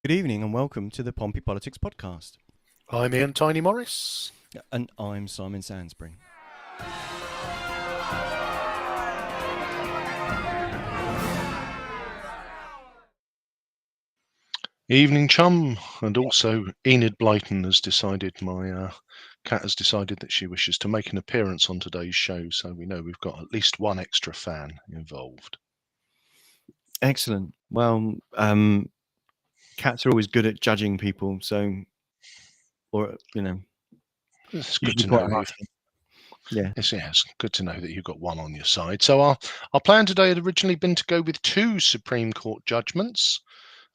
Good evening and welcome to the Pompey Politics Podcast. I'm Ian Tiny Morris. And I'm Simon Sansbury. Evening, chum. And also Enid Blyton has decided, my cat has decided that she wishes to make an appearance on today's show, so we know we've got at least one extra fan involved. Excellent. Well, cats are always good at judging people, so, or, you know. It's good to know. Yeah. Yes, good to know that you've got one on your side. So our plan today had originally been to go with two Supreme Court judgments.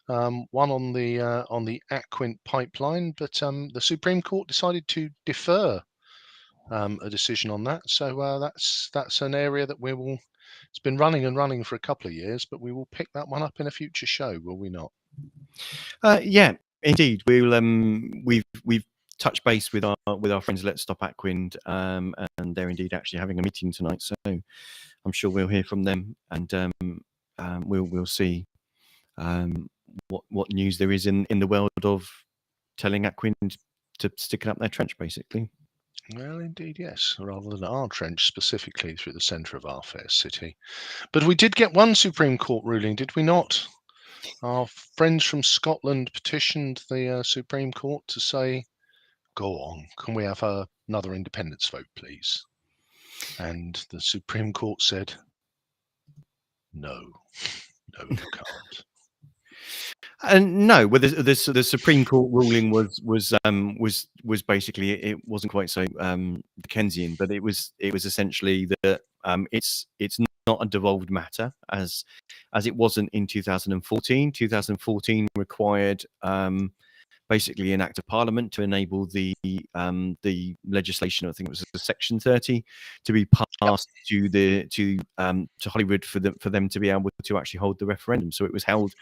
One on the Aquint pipeline, but the Supreme Court decided to defer a decision on that. So that's an area that we will. It's been running for a couple of years, but we will pick that one up in a future show, will we not? Yeah, indeed. We've touched base with our friends at Let's Stop Aquint, and they're indeed actually having a meeting tonight. So I'm sure we'll hear from them, and we'll see what news there is in the world of telling Aquint to stick it up their trench, basically. Well, indeed, yes, rather than our trench specifically through the centre of our fair city. But we did get one Supreme Court ruling, did we not? Our friends from Scotland petitioned the Supreme Court to say, go on, can we have another independence vote, please? And the Supreme Court said, no, you can't. No, well, the Supreme Court ruling was basically, it wasn't quite so Dickensian, but it was essentially that it's not a devolved matter as it wasn't in 2014. 2014 required basically an act of parliament to enable the legislation. I think it was Section 30 to be passed to Hollywood for them to be able to actually hold the referendum. So it was held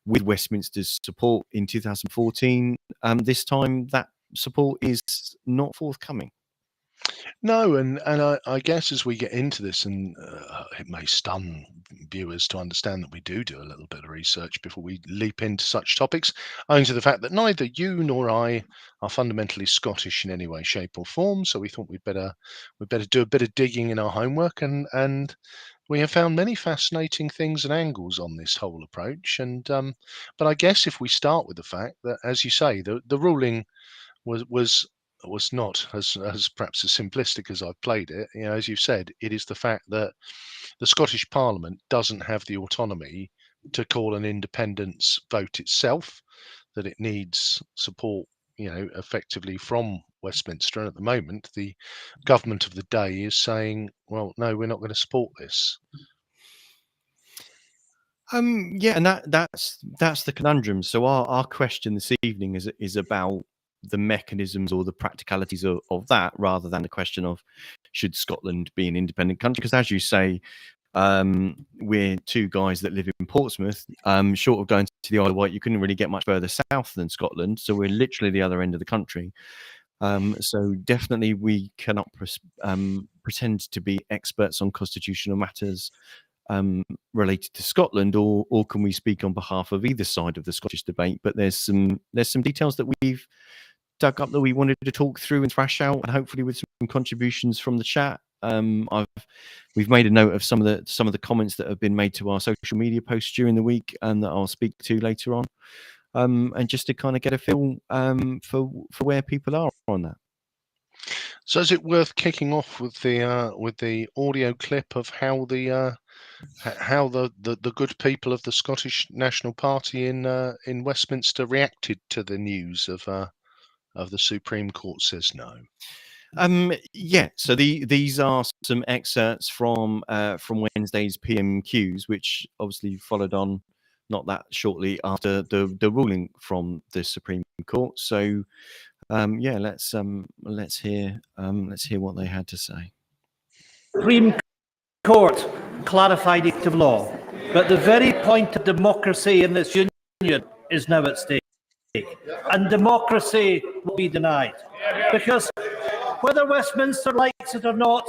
with Westminster's support in 2014. This time that support is not forthcoming. No, and I guess as we get into this, and it may stun viewers to understand that we do a little bit of research before we leap into such topics, owing to the fact that neither you nor I are fundamentally Scottish in any way, shape, or form. So we thought we'd better do a bit of digging in our homework, and we have found many fascinating things and angles on this whole approach. And but I guess if we start with the fact that, as you say, the ruling was not as perhaps as simplistic as I've played it. You know, as you've said, it is the fact that the Scottish Parliament doesn't have the autonomy to call an independence vote itself, that it needs support, you know, effectively from Westminster. And at the moment, the government of the day is saying, well, no, we're not going to support this. Yeah, and that's the conundrum. So our question this evening is about the mechanisms or the practicalities of that, rather than the question of should Scotland be an independent country? Because as you say, we're two guys that live in Portsmouth. Short of going to the Isle of Wight, you couldn't really get much further south than Scotland. So we're literally the other end of the country. So definitely we cannot pretend to be experts on constitutional matters related to Scotland, or can we speak on behalf of either side of the Scottish debate? But there's some details that we've dug up that we wanted to talk through and thrash out, and hopefully with some contributions from the chat. We've made a note of some of the comments that have been made to our social media posts during the week, and that I'll speak to later on, and just to kind of get a feel for where people are on that. So is it worth kicking off with the audio clip of how the good people of the Scottish National Party in Westminster reacted to the news of the Supreme Court says no? Yeah, so these are some excerpts from Wednesday's PMQs, which obviously followed on not that shortly after the ruling from the Supreme Court. So yeah, let's hear what they had to say. Supreme Court clarified it of law, but the very point of democracy in this union is now at stake, and democracy will be denied, because whether Westminster likes it or not,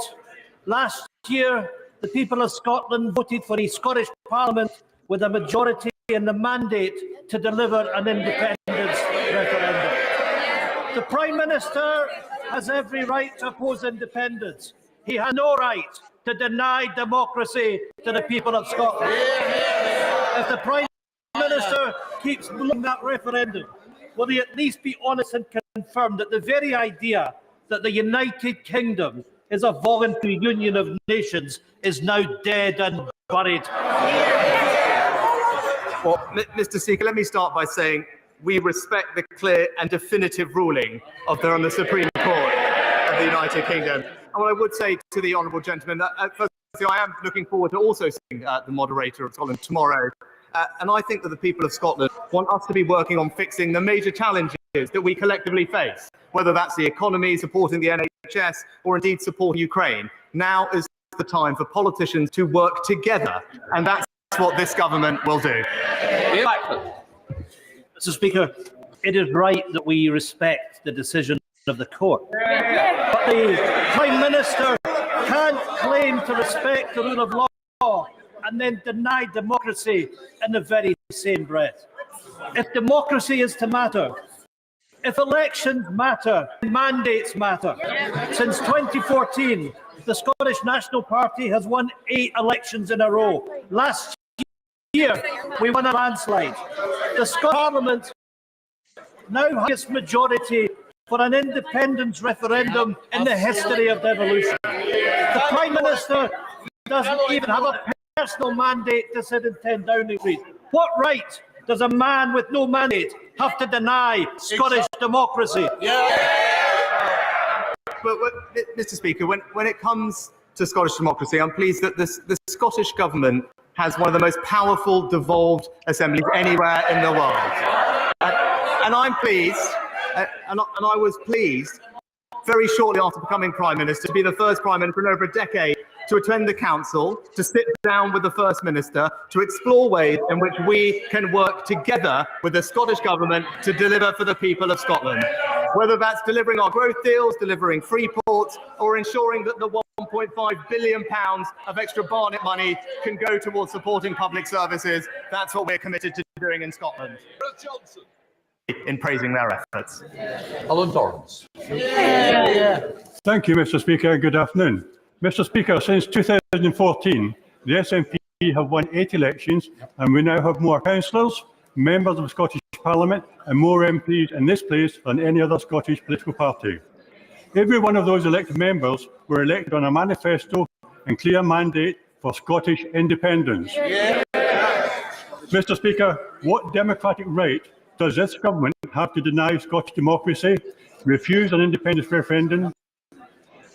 last year the people of Scotland voted for a Scottish Parliament with a majority and the mandate to deliver an independence referendum. The Prime Minister has every right to oppose independence. He has no right to deny democracy to the people of Scotland. If the Prime Minister keeps blowing that referendum, will he at least be honest and confirm that the very idea that the United Kingdom is a voluntary union of nations is now dead and buried? Well, Mr. Speaker, let me start by saying we respect the clear and definitive ruling on the Supreme Court of the United Kingdom. And what I would say to the honourable gentleman, firstly, I am looking forward to also seeing the moderator of Scotland tomorrow. And I think that the people of Scotland want us to be working on fixing the major challenges that we collectively face, whether that's the economy, supporting the NHS, or indeed supporting Ukraine. Now is the time for politicians to work together, and that's what this government will do. Mr. Speaker, it is right that we respect the decision of the court. But the Prime Minister can't claim to respect the rule of law and then deny democracy in the very same breath. If democracy is to matter, if elections matter, mandates matter. Since 2014, the Scottish National Party has won 8 elections in a row. Last year, we won a landslide. The Scottish Parliament now has its majority for an independence referendum in the history of devolution. The Prime Minister doesn't even have a personal mandate to sit in 10 Downing Street. What right does a man with no mandate have to deny Scottish democracy? But Mr. Speaker, when it comes to Scottish democracy, I'm pleased that the Scottish Government has one of the most powerful devolved assemblies anywhere in the world. And I'm pleased, and I was pleased very shortly after becoming Prime Minister to be the first Prime Minister in over a decade to attend the Council, to sit down with the First Minister, to explore ways in which we can work together with the Scottish Government to deliver for the people of Scotland. Whether that's delivering our growth deals, delivering free ports, or ensuring that the £1.5 billion of extra Barnet money can go towards supporting public services, that's what we're committed to doing in Scotland. In praising their efforts. Alan Dorrance. Thank you, Mr. Speaker. Good afternoon. Mr. Speaker, since 2014, the SNP have won 8 elections, and we now have more councillors, members of the Scottish Parliament, and more MPs in this place than any other Scottish political party. Every one of those elected members were elected on a manifesto and clear mandate for Scottish independence. Mr. Speaker, what democratic right does this government have to deny Scottish democracy, refuse an independence referendum,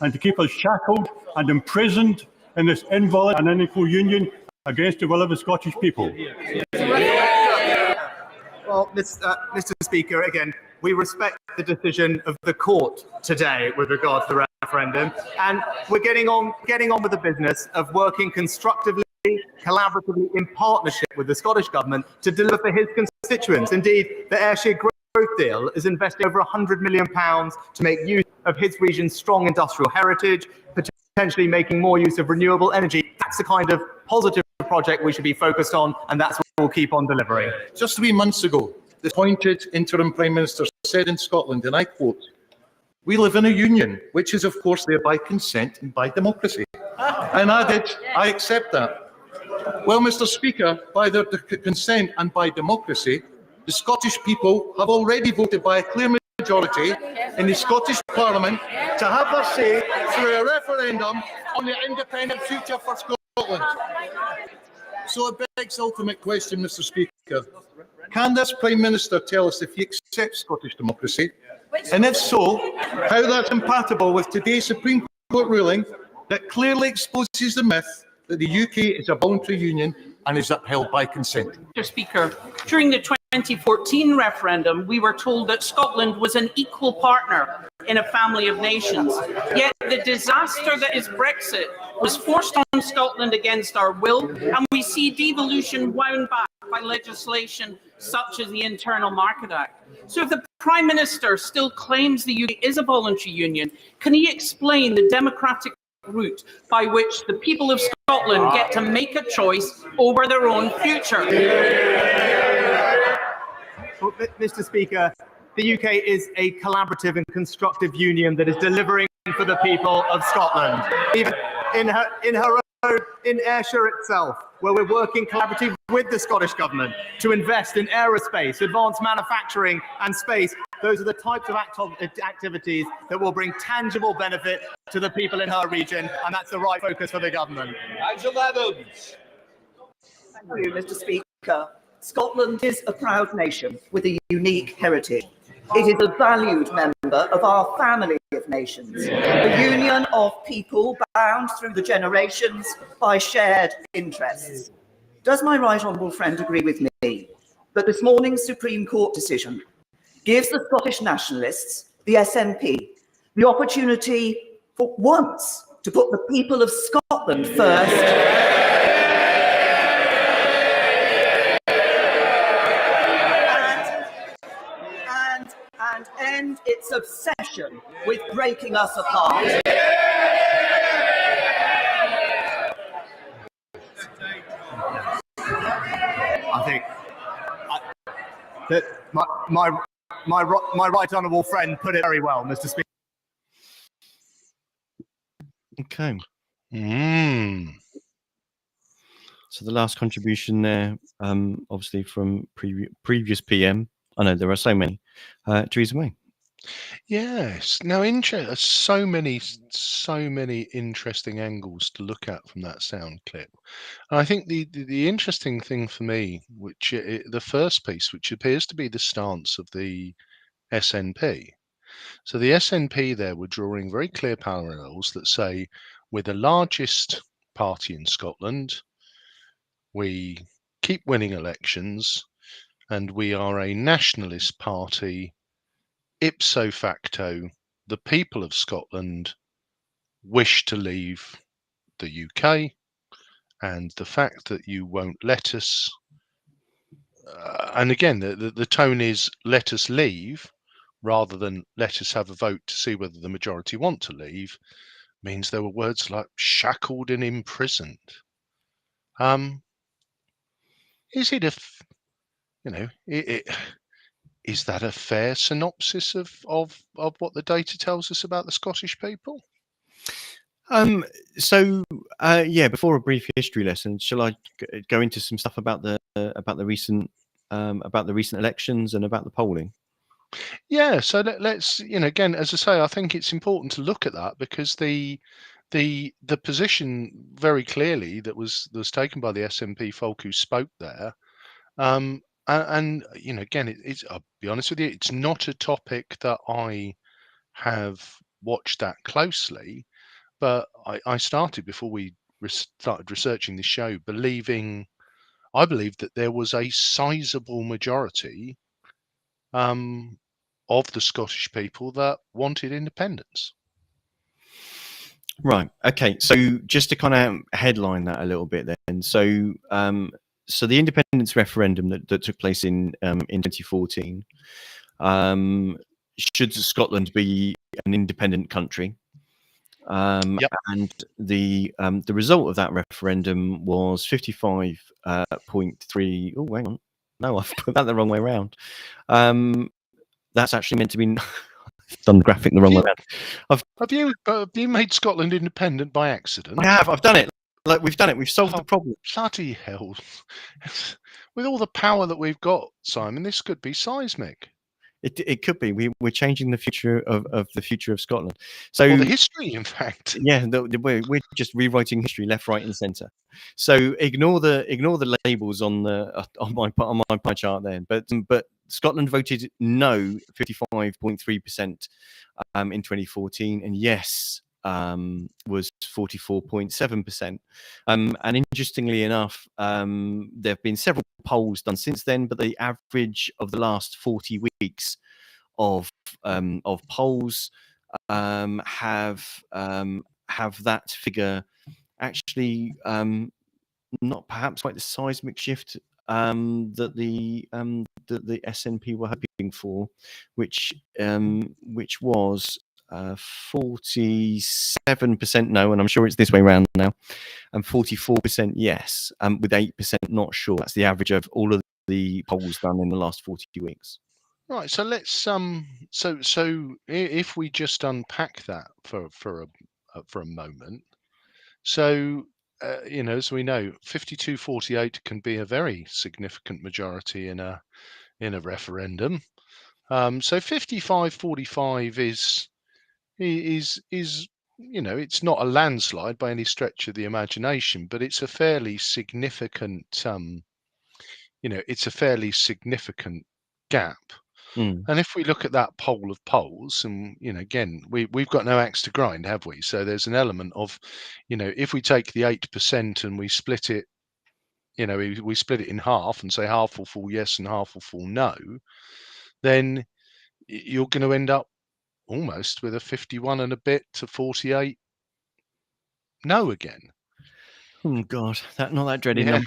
and to keep us shackled and imprisoned in this invalid and unequal union against the will of the Scottish people? Well, Mr. Speaker, again, we respect the decision of the court today with regard to the referendum, and we're getting on with the business of working constructively, collaboratively, in partnership with the Scottish Government to deliver for his constituents. Indeed, the Ayrshire Growth Deal is investing over £100 million to make use of his region's strong industrial heritage, potentially making more use of renewable energy. That's the kind of positive project we should be focused on, and that's what we'll keep on delivering. Just 3 months ago, the appointed interim Prime Minister said in Scotland, and I quote, "We live in a union, which is of course there by consent and by democracy." And added, "I accept that." Well, Mr. Speaker, by their consent and by democracy, the Scottish people have already voted by a clear majority in the Scottish Parliament to have their say through a referendum on the independent future for Scotland. So it begs the ultimate question, Mr. Speaker. Can this Prime Minister tell us if he accepts Scottish democracy? And if so, how that's compatible with today's Supreme Court ruling that clearly exposes the myth that the UK is a voluntary union and is upheld by consent? Mr. Speaker, during the 2014 referendum, we were told that Scotland was an equal partner in a family of nations. Yet the disaster that is Brexit was forced on Scotland against our will, and we see devolution wound back by legislation such as the Internal Market Act. So if the Prime Minister still claims the UK is a voluntary union, can he explain the democratic route by which the people of Scotland get to make a choice over their own future? Mr. Speaker, the UK is a collaborative and constructive union that is delivering for the people of Scotland. Even in Ayrshire itself, where we're working collaboratively with the Scottish Government to invest in aerospace, advanced manufacturing and space. Those are the types of activities that will bring tangible benefit to the people in her region, and that's the right focus for the Government. Angela Evans. Thank you, Mr. Speaker. Scotland is a proud nation with a unique heritage. It is a valued member of our family of nations, a union of people bound through the generations by shared interests. Does my right honourable friend agree with me that this morning's Supreme Court decision gives the Scottish nationalists, the SNP, the opportunity for once to put the people of Scotland first? And end its obsession with breaking us apart. I think that my right honourable friend put it very well, Mr. Speaker. Okay. So the last contribution there, obviously from previous PM. I know there are so many. Theresa May. Yes. Now, so many interesting angles to look at from that sound clip. And I think the interesting thing for me, the first piece, which appears to be the stance of the SNP. So the SNP there were drawing very clear parallels that say we're the largest party in Scotland, we keep winning elections, and we are a nationalist party. Ipso facto, the people of Scotland wish to leave the UK, and the fact that you won't let us, and again, the tone is let us leave rather than let us have a vote to see whether the majority want to leave, means there were words like shackled and imprisoned. Is it is that a fair synopsis of what the data tells us about the Scottish people? Yeah, before a brief history lesson, shall I go into some stuff about the recent elections and about the polling? Yeah, so let's again, as I say, I think it's important to look at that because the position very clearly that was taken by the SNP folk who spoke there. And again, I'll be honest with you, it's not a topic that I have watched that closely, but I started before we started researching this show, I believed that there was a sizable majority of the Scottish people that wanted independence. Right. Okay. So just to kind of headline that a little bit, then. So the independence referendum that took place in 2014, should Scotland be an independent country? Yep. And the result of that referendum was 55.3. Oh, hang on. No, I've put that the wrong way around. That's actually meant to be done the graphic the wrong way around. Have you made Scotland independent by accident? I have. I've done it. Like we've done it. We've solved the problem. Bloody hell! With all the power that we've got, Simon, this could be seismic. It could be. We're changing the future of the future of Scotland. So the history, in fact. Yeah, we're just rewriting history left, right, and centre. So ignore the labels on my pie chart there. But Scotland voted no 55.3% in 2014, and yes was 44.7%. And interestingly enough, there have been several polls done since then, but the average of the last 40 weeks of polls have that figure actually not perhaps quite the seismic shift that the SNP were hoping for, which was 47% no, and I'm sure it's this way around now, and 44% yes, with 8% not sure. That's the average of all of the polls done in the last 40 weeks. Right, so let's if we just unpack that for a moment. So as we know, 52-48 can be a very significant majority in a referendum. So 55-45 is it's not a landslide by any stretch of the imagination, but it's a fairly significant it's a fairly significant gap. And if we look at that poll of polls, and again, we've got no axe to grind, have we? So there's an element of, if we take the 8% and we split it, we split it in half and say half will fall yes and half will fall no, then you're going to end up almost with a 51 and a bit to 48 no again. Oh God, not that dreaded Yeah. number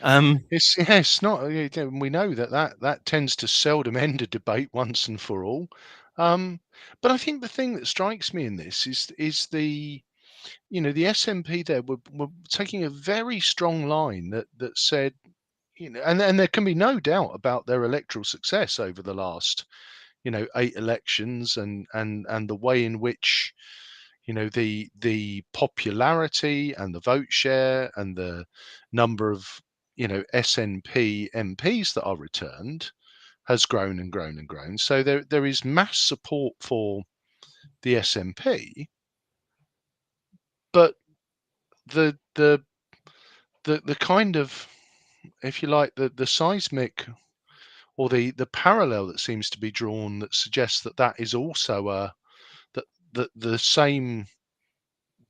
again. It's not. We know that tends to seldom end a debate once and for all. But I think the thing that strikes me in this is the the SNP there were taking a very strong line that said, and there can be no doubt about their electoral success over the last 8 elections, and the way in which the popularity and the vote share and the number of SNP MPs that are returned has grown and grown and grown. So there is mass support for the SNP, but the kind of, if you like, the seismic or the parallel that seems to be drawn that suggests that is also that the same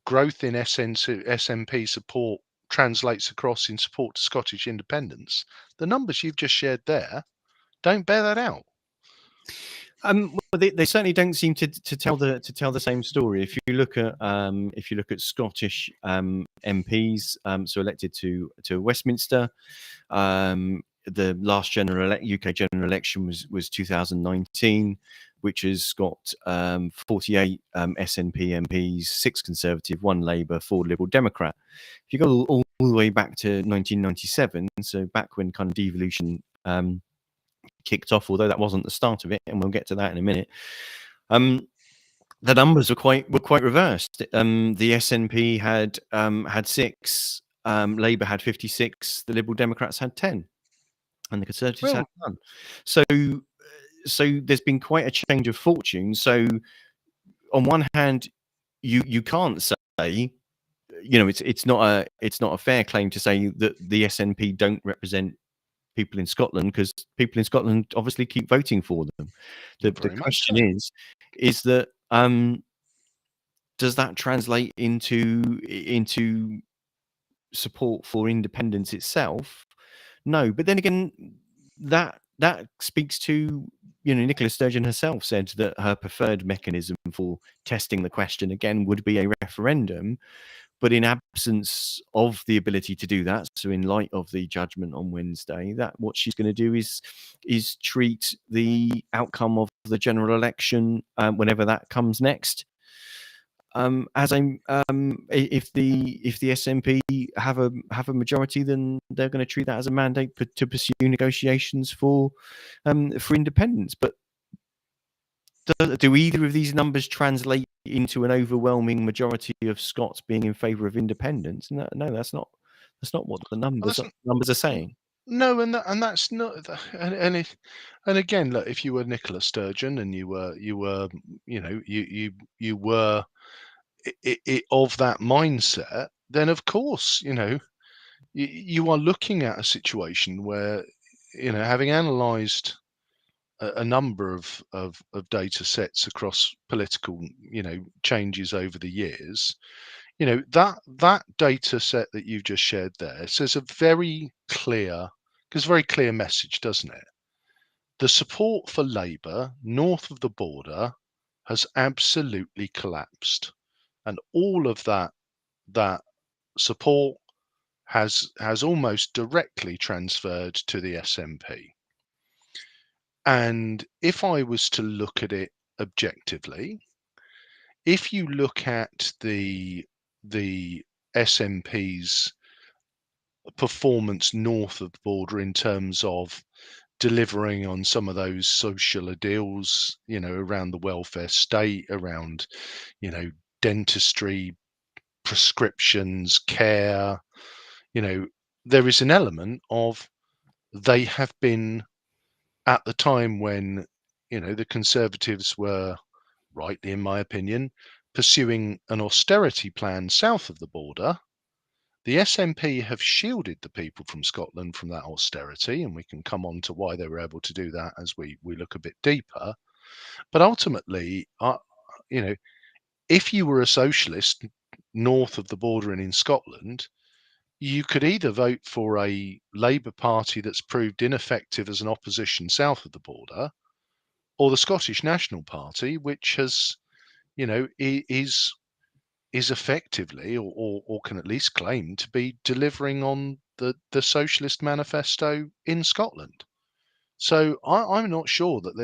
growth in SNP support translates across in support to Scottish independence. The numbers you've just shared there don't bear that out. Well, they certainly don't seem to tell the same story. If you look at Scottish MPs, so elected to Westminster, the last UK general election was 2019, which has got 48 SNP MPs, 6 Conservative, 1 Labour, 4 Liberal Democrat. If you go all the way back to 1997, so back when kind of devolution kicked off, although that wasn't the start of it, and we'll get to that in a minute. The numbers were quite reversed. The SNP had 6, Labour had 56, the Liberal Democrats had 10, and the Conservatives had 1. So there's been quite a change of fortune. So on one hand, you can't say, it's not a fair claim to say that the SNP don't represent people in Scotland, because people in Scotland obviously keep voting for them. The question is that does that translate into support for independence itself? No, but then again, that speaks to, Nicola Sturgeon herself said that her preferred mechanism for testing the question again would be a referendum. But in absence of the ability to do that, so in light of the judgment on Wednesday, that what she's going to do is treat the outcome of the general election, whenever that comes next, as if the SNP have a majority, then they're going to treat that as a mandate to pursue negotiations for independence. But do either of these numbers translate into an overwhelming majority of Scots being in favour of independence? No, that's not what the numbers are saying. No, and that's not. And again, look, if you were Nicola Sturgeon and you were of that mindset, then of course you are looking at a situation where having analysed a number of data sets across political changes over the years, that data set that you've just shared there says a very clear message, doesn't it? The support for Labour north of the border has absolutely collapsed, and all of that support has almost directly transferred to the SNP. And if I was to look at it objectively, if you look at the SNP's performance north of the border in terms of delivering on some of those social ideals, around the welfare state, around, dentistry, prescriptions, care. There is an element of they have been, at the time when, the Conservatives were, rightly in my opinion, pursuing an austerity plan south of the border. The SNP have shielded the people from Scotland from that austerity, and we can come on to why they were able to do that as we look a bit deeper. But ultimately, if you were a socialist north of the border and in Scotland, you could either vote for a Labour Party that's proved ineffective as an opposition south of the border, or the Scottish National Party, which has, is effectively, or can at least claim to be delivering on the socialist manifesto in Scotland. So I'm not sure that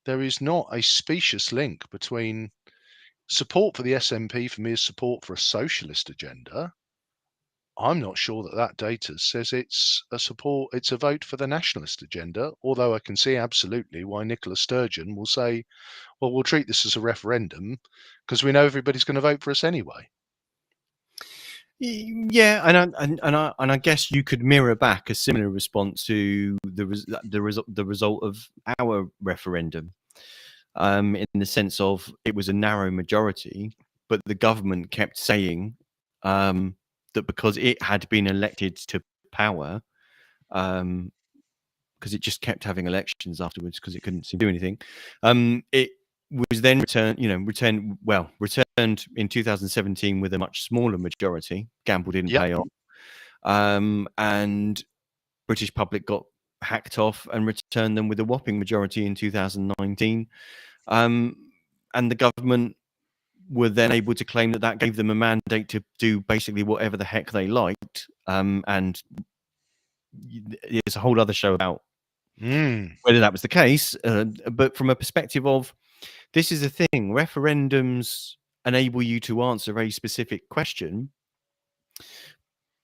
there is not a specious link between support for the SNP for me is support for a socialist agenda. I'm not sure that data says it's a vote for the nationalist agenda, although I can see absolutely why Nicola Sturgeon will say, well, we'll treat this as a referendum because we know everybody's going to vote for us anyway. Yeah, and I guess you could mirror back a similar response to the result of our referendum, in the sense of it was a narrow majority, but the government kept saying that because it had been elected to power, because it just kept having elections afterwards because it couldn't seem to do anything, it was then returned in 2017 with a much smaller majority. Gamble didn't pay off, and British public got hacked off and returned them with a whopping majority in 2019. And the government were then able to claim that gave them a mandate to do basically whatever the heck they liked. And there's a whole other show about whether that was the case. But from a perspective of, this is the thing, referendums enable you to answer a specific question.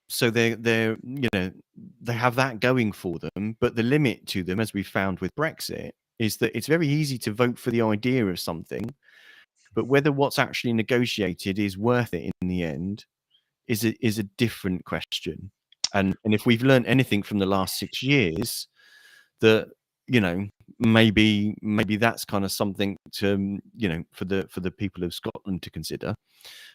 So they have that going for them. But the limit to them, as we found with Brexit, is that it's very easy to vote for the idea of something, but whether what's actually negotiated is worth it in the end is a different question. And if we've learned anything from the last 6 years, that maybe that's kind of something to for the people of Scotland to consider.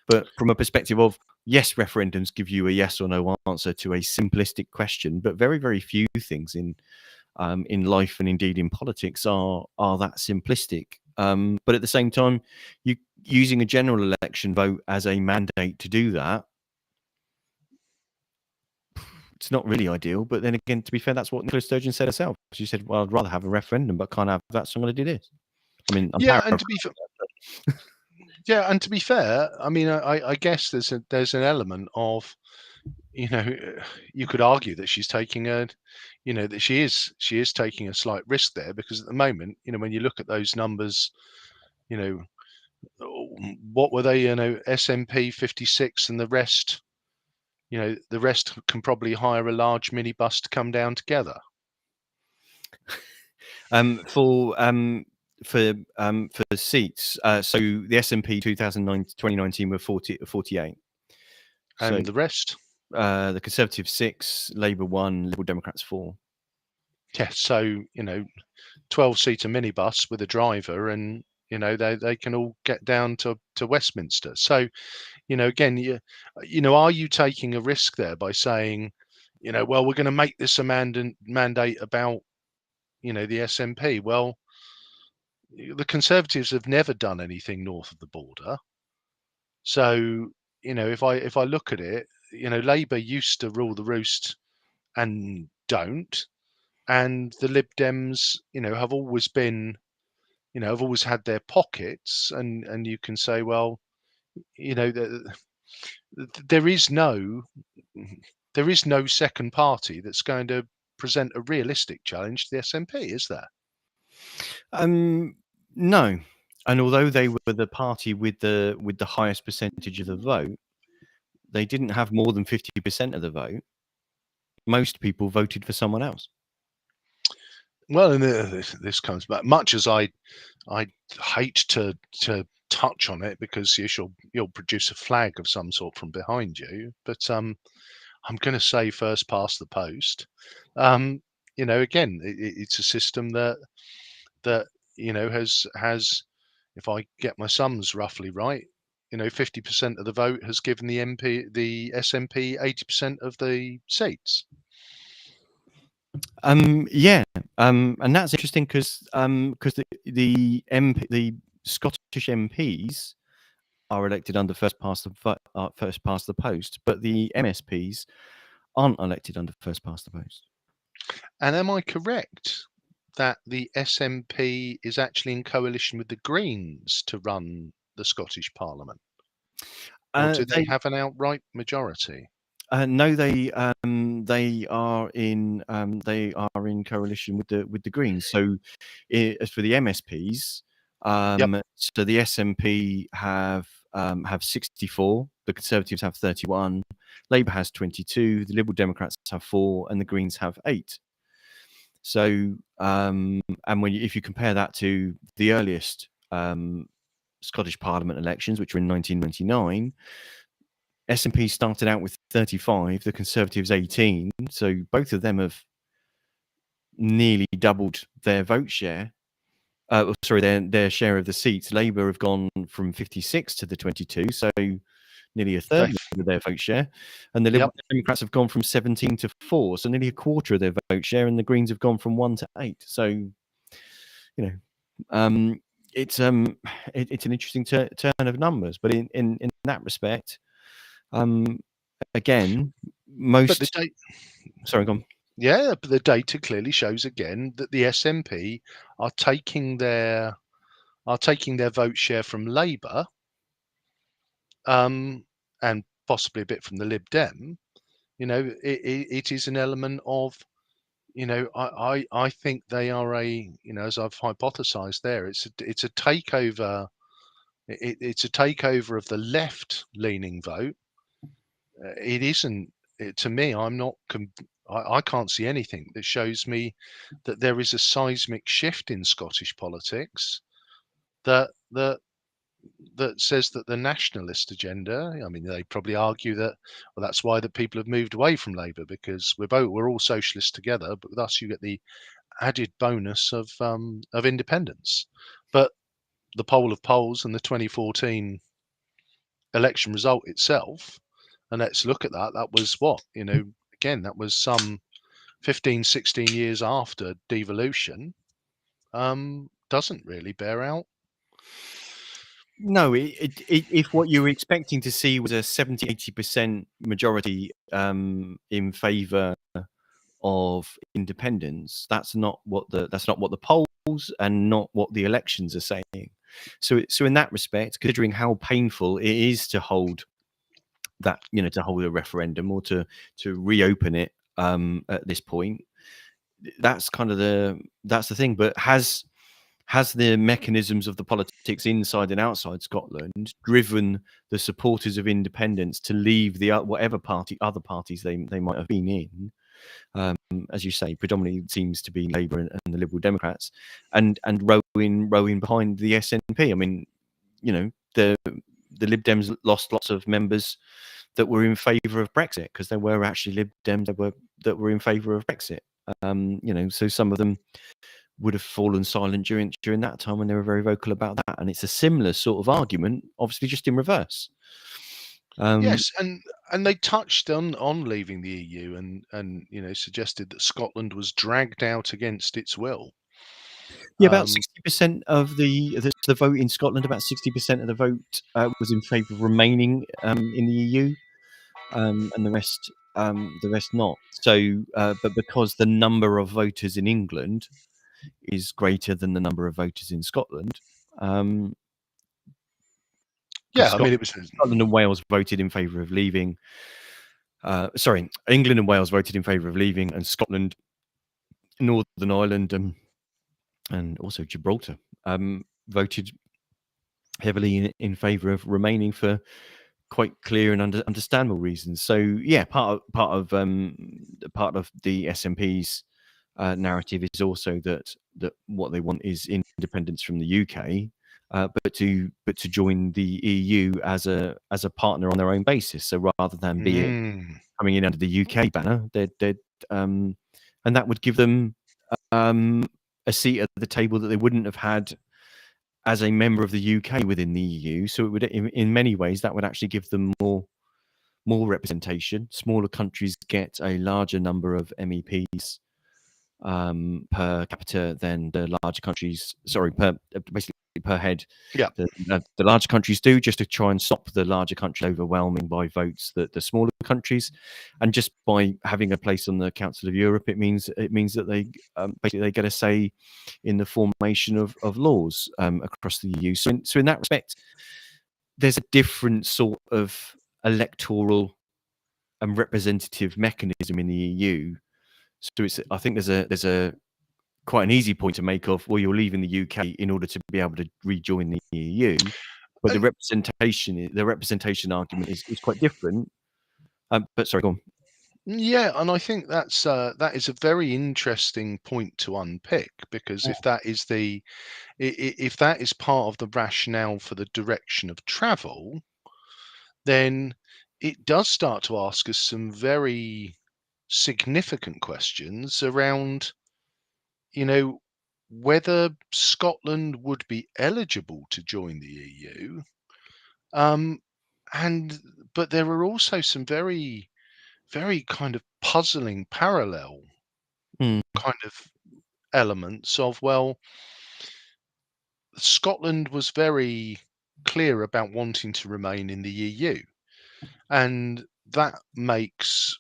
But from a perspective of, yes, referendums give you a yes or no answer to a simplistic question, but very, very few things in life and indeed in politics are that simplistic. But at the same time, you using a general election vote as a mandate to do that, it's not really ideal. But then again, to be fair, that's what Nicola Sturgeon said herself. She said, well, I'd rather have a referendum, but can't have that, so I'm going to do this. I mean, and to be fair, I mean, I guess there's an element of, you could argue that she's taking that she is taking a slight risk there, because at the moment, when you look at those numbers, what were they, SNP 56 and the rest, the rest can probably hire a large minibus to come down together. For seats, so the SNP 2019 were 48, and so the rest, the Conservative 6, Labour 1, Liberal Democrats 4. Yeah, so 12-seater minibus with a driver, and they can all get down to Westminster. So again, are you taking a risk there by saying, well, we're going to make this a mandate about the SNP? Well, the Conservatives have never done anything north of the border. So if I look at it, Labour used to rule the roost and don't, and the Lib Dems have always been, have always had their pockets, and you can say, well, there is no second party that's going to present a realistic challenge to the SNP, is there? No. And although they were the party with the highest percentage of the vote, they didn't have more than 50% of the vote. Most people voted for someone else. Well, and this comes back. Much as I hate to touch on it, because you'll produce a flag of some sort from behind you, but I'm going to say first past the post. Again, it's a system that has, if I get my sums roughly right, 50% of the vote has given the SNP 80% of the seats. Yeah, and that's interesting because the Scottish MPs are elected under first past the post, but the MSPs aren't elected under first past the post. And am I correct that the SNP is actually in coalition with the Greens to run the Scottish Parliament? Or do they have an outright majority? No, they are in coalition with the Greens. So, as for the MSPs, so the SNP have 64, the Conservatives have 31, Labour has 22, the Liberal Democrats have 4, and the Greens have 8. So, and if you compare that to the earliest Scottish Parliament elections, which were in 1999. SNP started out with 35, the Conservatives 18. So both of them have nearly doubled their vote share. Their share of the seats. Labour have gone from 56 to the 22, so nearly a third of their vote share. And the Liberal Democrats have gone from 17 to 4, so nearly a quarter of their vote share. And the Greens have gone from 1 to 8. So, it's an interesting turn of numbers. But in that respect, again, most. Sorry, go on. Yeah, but the data clearly shows again that the SNP are taking their vote share from Labour, and possibly a bit from the Lib Dem. It is an element of, I think they are as I've hypothesized there, it's a takeover. It's a takeover of the left-leaning vote. It isn't. To me, I can't see anything that shows me that there is a seismic shift in Scottish politics that says that the nationalist agenda. I mean, they probably argue that, well, that's why the people have moved away from Labour, because we're all socialists together, but thus you get the added bonus of independence. But the poll of polls and the 2014 election result itself, and let's look at that. That was what, again, that was some 15, 16 years after devolution. Doesn't really bear out. No, if what you were expecting to see was a 70-80% majority in favour of independence, that's not what the polls and not what the elections are saying. So in that respect, considering how painful it is to hold that, to hold a referendum or to reopen it at this point, that's kind of the thing. But has the mechanisms of the politics inside and outside Scotland driven the supporters of independence to leave the other parties they might have been in? As you say, predominantly seems to be Labour and the Liberal Democrats, and rowing behind the SNP. I mean, the Lib Dems lost lots of members that were in favour of Brexit, because there were actually Lib Dems that were in favour of Brexit. So some of them would have fallen silent during that time when they were very vocal about that. And it's a similar sort of argument, obviously just in reverse. Yes, and they touched on leaving the EU and suggested that Scotland was dragged out against its will. Yeah, about 60% of the vote in Scotland, about 60% of the vote was in favour of remaining in the EU, and the rest not. So, but because the number of voters in England is greater than the number of voters in Scotland. I mean, it was Scotland and Wales voted in favour of leaving. England and Wales voted in favour of leaving, and Scotland, Northern Ireland, and also Gibraltar voted heavily in favour of remaining for quite clear and understandable reasons. So yeah, part of the SNP's narrative is also that what they want is independence from the UK, but to join the EU as a partner on their own basis. So rather than be it coming in under the UK banner, they'd and that would give them a seat at the table that they wouldn't have had as a member of the UK within the EU. So it would, in many ways, that would actually give them more representation. Smaller countries get a larger number of MEPs per capita than the larger countries. Sorry, basically per head. Yeah. The larger countries do, just to try and stop the larger countries overwhelming by votes the smaller countries. And just by having a place on the Council of Europe, it means that they basically they get a say in the formation of laws across the EU. So in that respect, there's a different sort of electoral and representative mechanism in the EU. So I think there's a quite an easy point to make of, well, you're leaving the UK in order to be able to rejoin the EU, but the representation argument is quite different. But sorry, go on. Yeah, and I think that is a very interesting point to unpick, because if that is part of the rationale for the direction of travel, then it does start to ask us some very significant questions around, whether Scotland would be eligible to join the EU. But there are also some very, very kind of puzzling parallel kind of elements of, well, Scotland was very clear about wanting to remain in the EU, and that makes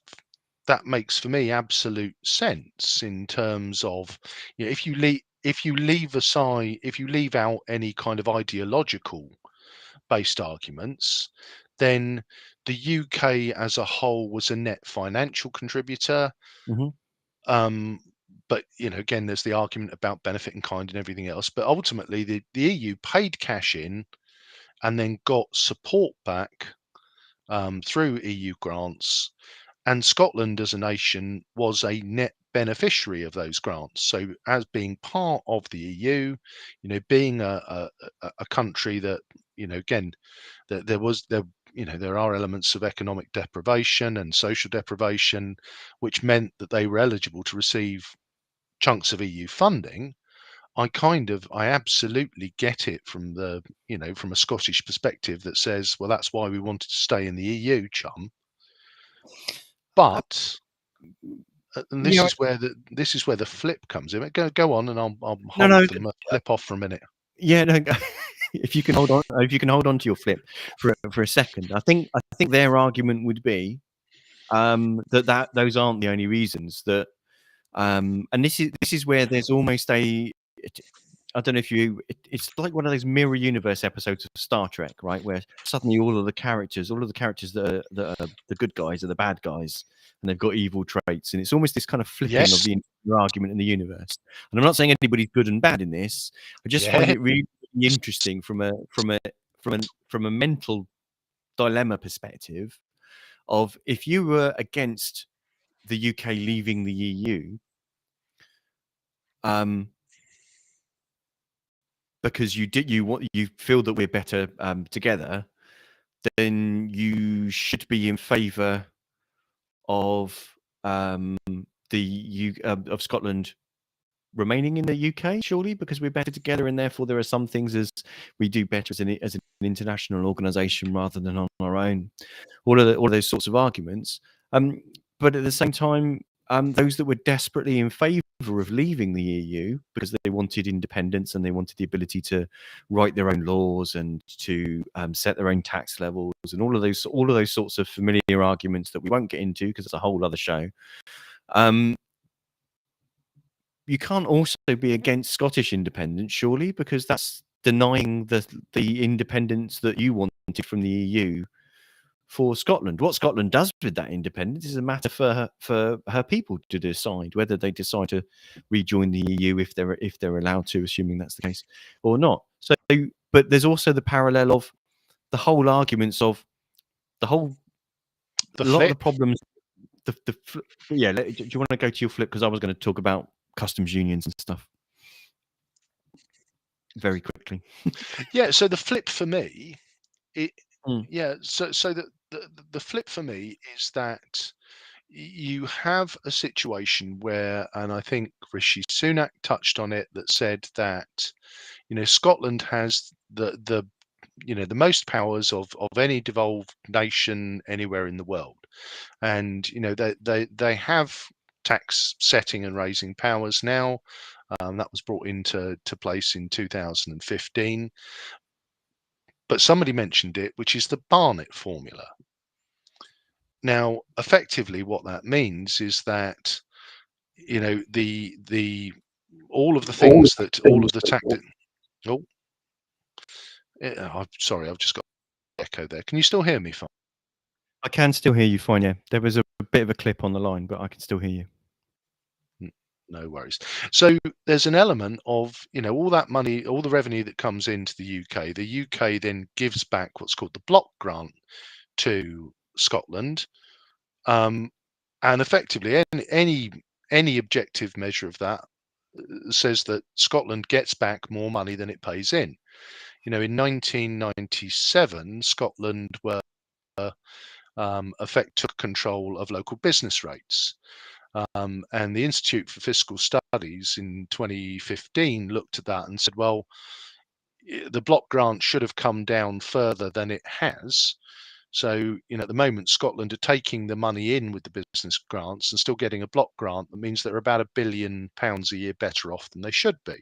for me absolute sense in terms of, if you leave out any kind of ideological based arguments, then the UK as a whole was a net financial contributor. But again, there's the argument about benefit in kind and everything else. But ultimately, the EU paid cash in and then got support back through EU grants. And Scotland as a nation was a net beneficiary of those grants. So as being part of the EU, being a country that, again, that there are elements of economic deprivation and social deprivation, which meant that they were eligible to receive chunks of EU funding. I absolutely get it from from a Scottish perspective that says, well, that's why we wanted to stay in the EU, chum. But and this is where the flip comes in. Go on, and I'll hold them flip off for a minute. Yeah, no. If you can hold on to your flip for a second, I think their argument would be that those aren't the only reasons that, and this is where there's almost I don't know if it's like one of those mirror universe episodes of Star Trek, right? Where suddenly all of the characters that are the good guys are the bad guys, and they've got evil traits, and it's almost this kind of flipping of the argument in the universe. And I'm not saying anybody's good and bad in this. I just find it really interesting from a mental dilemma perspective of, if you were against the UK leaving the EU, because you feel that we're better together, then you should be in favour of of Scotland remaining in the UK, surely, because we're better together, and therefore there are some things as we do better as an international organisation rather than on our own. All of those sorts of arguments. But at the same time, those that were desperately in favour of leaving the EU because they wanted independence and they wanted the ability to write their own laws and to set their own tax levels and all of those sorts of familiar arguments that we won't get into because it's a whole other show. You can't also be against Scottish independence, surely, because that's denying the independence that you wanted from the EU for Scotland. What Scotland does with that independence is a matter for her people to decide, whether they decide to rejoin the EU if they're allowed to, assuming that's the case, or not. So, but there's also the parallel of the whole arguments of a lot of the problems. Do you want to go to your flip? Because I was going to talk about customs unions and stuff very quickly. Yeah. So the flip for me, Mm. yeah. So the flip for me is that you have a situation where, and I think Rishi Sunak touched on it, that said that Scotland has the the most powers of any devolved nation anywhere in the world, and they have tax setting and raising powers now. That was brought into place in 2015. But somebody mentioned it, which is the Barnett formula. Now, effectively, what that means is that the all of the things that all of the tactic. Oh, I'm sorry, I've just got echo there. Can you still hear me? Fine? I can still hear you fine. Yeah, there was a bit of a clip on the line, but I can still hear you. No worries. So there's an element of all that money, all the revenue that comes into the UK. The UK then gives back what's called the block grant to Scotland, and effectively any objective measure of that says that Scotland gets back more money than it pays in. In 1997, Scotland were took control of local business rates. And the Institute for Fiscal Studies in 2015 looked at that and said, well, the block grant should have come down further than it has. So, at the moment, Scotland are taking the money in with the business grants and still getting a block grant. That means they're about £1 billion a year better off than they should be.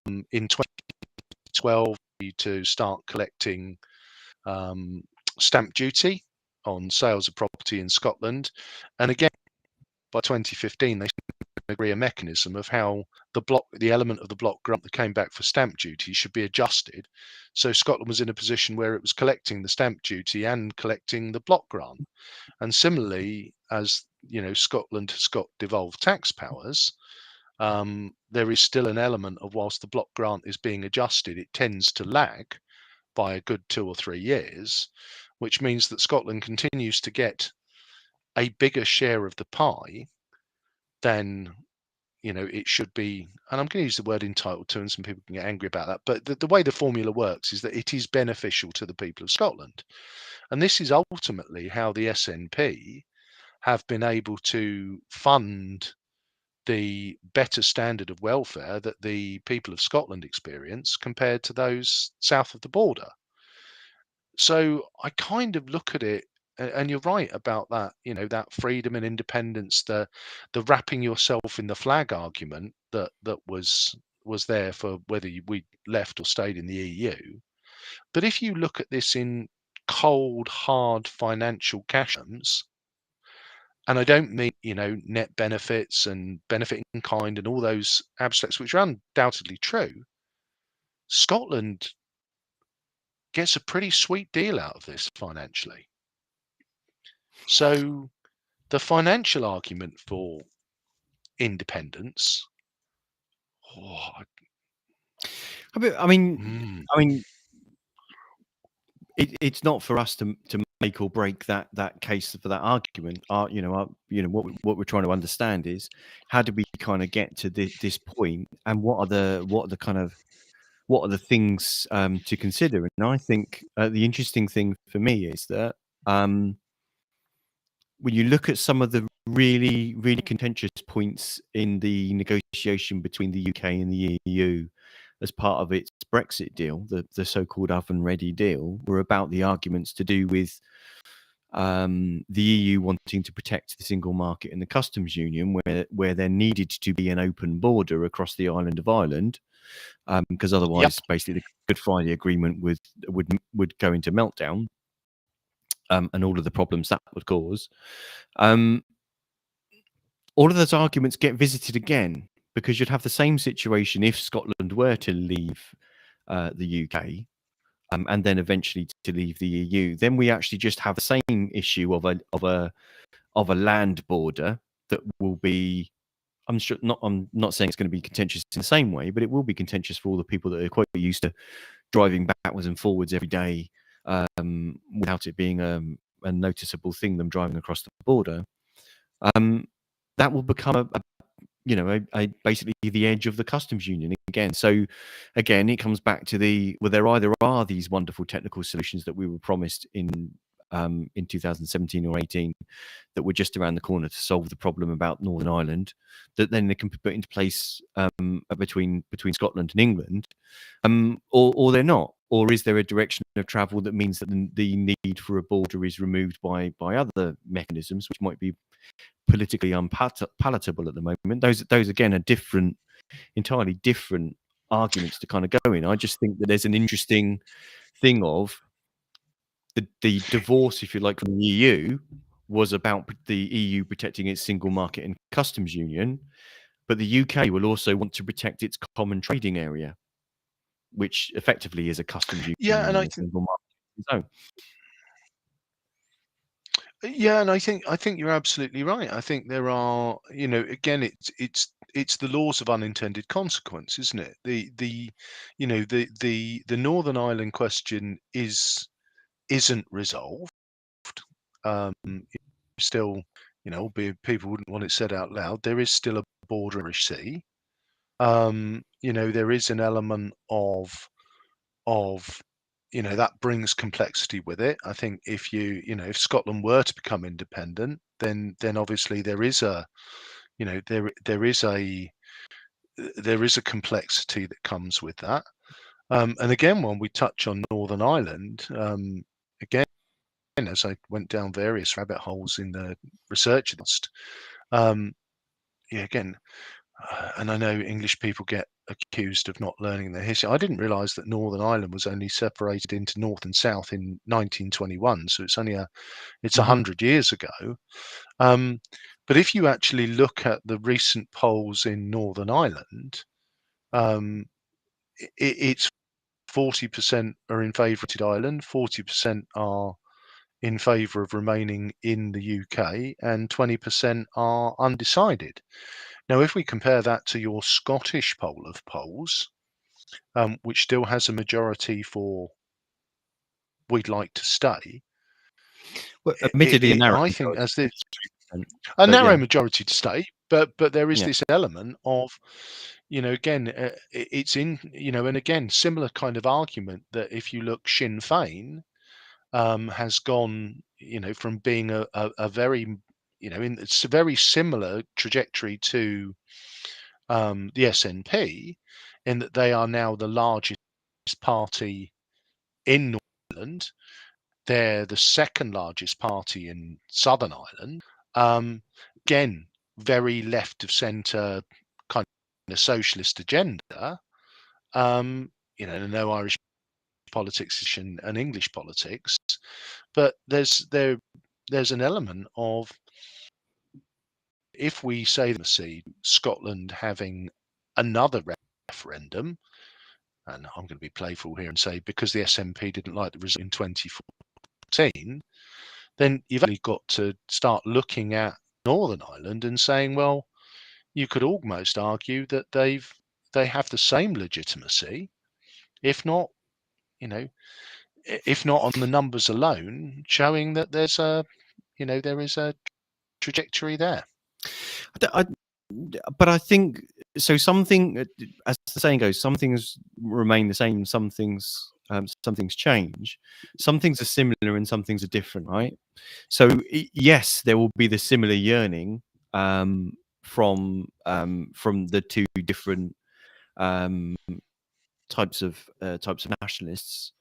In 2012, to start collecting stamp duty on sales of property in Scotland. And again, by 2015, they agree a mechanism of how the element of the block grant that came back for stamp duty should be adjusted. So Scotland was in a position where it was collecting the stamp duty and collecting the block grant. And similarly, as Scotland has got devolved tax powers, there is still an element of, whilst the block grant is being adjusted, it tends to lag by a good 2 or 3 years, which means that Scotland continues to get a bigger share of the pie than it should be. And I'm going to use the word entitled to, and some people can get angry about that, but the way the formula works is that it is beneficial to the people of Scotland. And this is ultimately how the SNP have been able to fund the better standard of welfare that the people of Scotland experience compared to those south of the border. So I kind of look at it, and you're right about that, that freedom and independence, the wrapping yourself in the flag argument that was there for whether we left or stayed in the EU. But if you look at this in cold, hard financial cash terms, and I don't mean, net benefits and benefit in kind and all those abstracts, which are undoubtedly true, Scotland gets a pretty sweet deal out of this financially. So the financial argument for independence. I mean, it's not for us to make or break that case for that argument. What we're trying to understand is how do we kind of get to this point, and what are the things to consider. And I think the interesting thing for me is that when you look at some of the really, really contentious points in the negotiation between the UK and the EU as part of its Brexit deal, the so-called oven-ready deal, were about the arguments to do with the EU wanting to protect the single market and the customs union, where there needed to be an open border across the island of Ireland, because otherwise, basically, the Good Friday Agreement would go into meltdown, and all of the problems that would cause. All of those arguments get visited again, because you'd have the same situation if Scotland were to leave the UK, and then eventually to leave the EU. Then we actually just have the same issue of a land border that will be. I'm not saying it's going to be contentious in the same way, but it will be contentious for all the people that are quite used to driving backwards and forwards every day, without it being a noticeable thing, them driving across the border. That will become you know, basically the edge of the customs union again. So again, it comes back to there either are these wonderful technical solutions that we were promised in 2017 or 18 that were just around the corner to solve the problem about Northern Ireland, that then they can be put into place between Scotland and England, or they're not. Or is there a direction of travel that means that the need for a border is removed by other mechanisms, which might be politically unpalatable at the moment? Those again are entirely different arguments to kind of go in. I just think that there's an interesting thing of the divorce, if you like, from the EU was about the EU protecting its single market and customs union, but the UK will also want to protect its common trading area, which effectively is a customs union. Yeah, and and a single market. So, yeah, and I think you're absolutely right. I think there are, again, it's the laws of unintended consequence, isn't it? The Northern Ireland question isn't resolved. Still, albeit people wouldn't want it said out loud, there is still a border in the sea. There is an element of that brings complexity with it. I think if if Scotland were to become independent, then obviously there is a complexity that comes with that. And again, when we touch on Northern Ireland, again, as I went down various rabbit holes in the research list, again, and I know English people get accused of not learning their history. I didn't realise that Northern Ireland was only separated into North and South in 1921, so it's only 100 years ago. But if you actually look at the recent polls in Northern Ireland, it's 40% are in favour of Ireland, 40% are in favour of remaining in the UK, and 20% are undecided. Now, if we compare that to your Scottish poll of polls, which still has a majority for we'd like to stay, well, admittedly, I think as this a narrow majority to stay, but there is this element of, again, it's in, and again, similar kind of argument that if you look, Sinn Féin has gone, from being a very, it's a very similar trajectory to the SNP, in that they are now the largest party in Northern Ireland. They're the second largest party in Southern Ireland. Again, very left of centre kind of socialist agenda. No Irish politics and English politics, but there's an element of, if we say Scotland having another referendum, and I'm going to be playful here and say because the SNP didn't like the result in 2014, then you've only got to start looking at Northern Ireland and saying, well, you could almost argue that they have the same legitimacy, if not on the numbers alone, showing that there is a trajectory there. But I think so. Something, as the saying goes, some things remain the same. Some things change. Some things are similar, and some things are different, right? So yes, there will be the similar yearning from the two different types of nationalists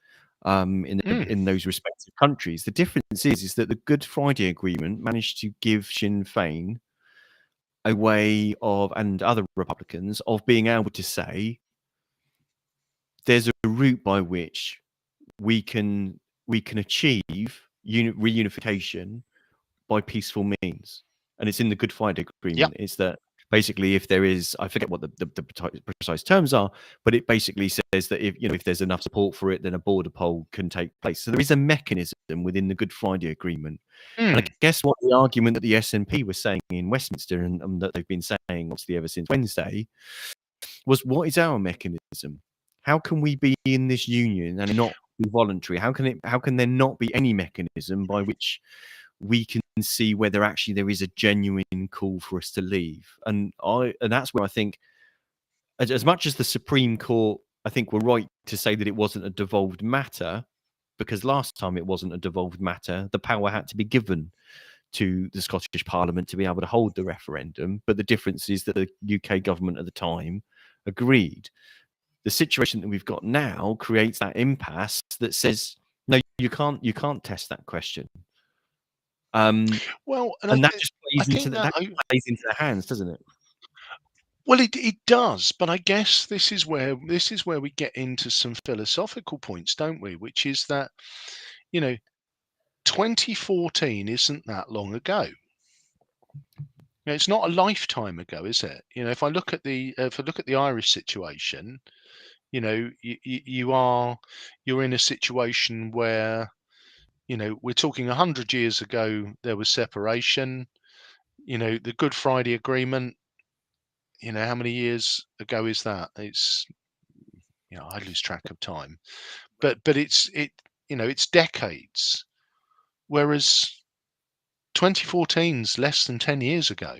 in those respective countries. The difference is that the Good Friday Agreement managed to give Sinn Féin a way of, and other Republicans, of being able to say there's a route by which we can achieve reunification by peaceful means, and it's in the Good Friday Agreement. It's that basically, if there is, I forget what the precise terms are, but it basically says that if there's enough support for it, then a border poll can take place. So there is a mechanism within the Good Friday Agreement. And I guess what the argument that the SNP was saying in Westminster, and that they've been saying obviously ever since Wednesday, was, what is our mechanism? How can we be in this union and not be voluntary? How can there not be any mechanism by which we can see whether actually there is a genuine call for us to leave. And that's where I think, as much as the Supreme Court, I think, were right to say that it wasn't a devolved matter, because last time it wasn't a devolved matter, the power had to be given to the Scottish Parliament to be able to hold the referendum. But the difference is that the UK government at the time agreed. The situation that we've got now creates that impasse that says, no, you can't test that question. Well, And that just I plays think plays into their hands, doesn't it? well, it does, but I guess this is where we get into some philosophical points, don't we? Which is that, 2014 isn't that long ago. It's not a lifetime ago, is it? If I look at the Irish situation, you're in a situation where, we're talking 100 years ago there was separation. The Good Friday Agreement. How many years ago is that? It's I lose track of time, but it's decades, whereas 2014's less than 10 years ago.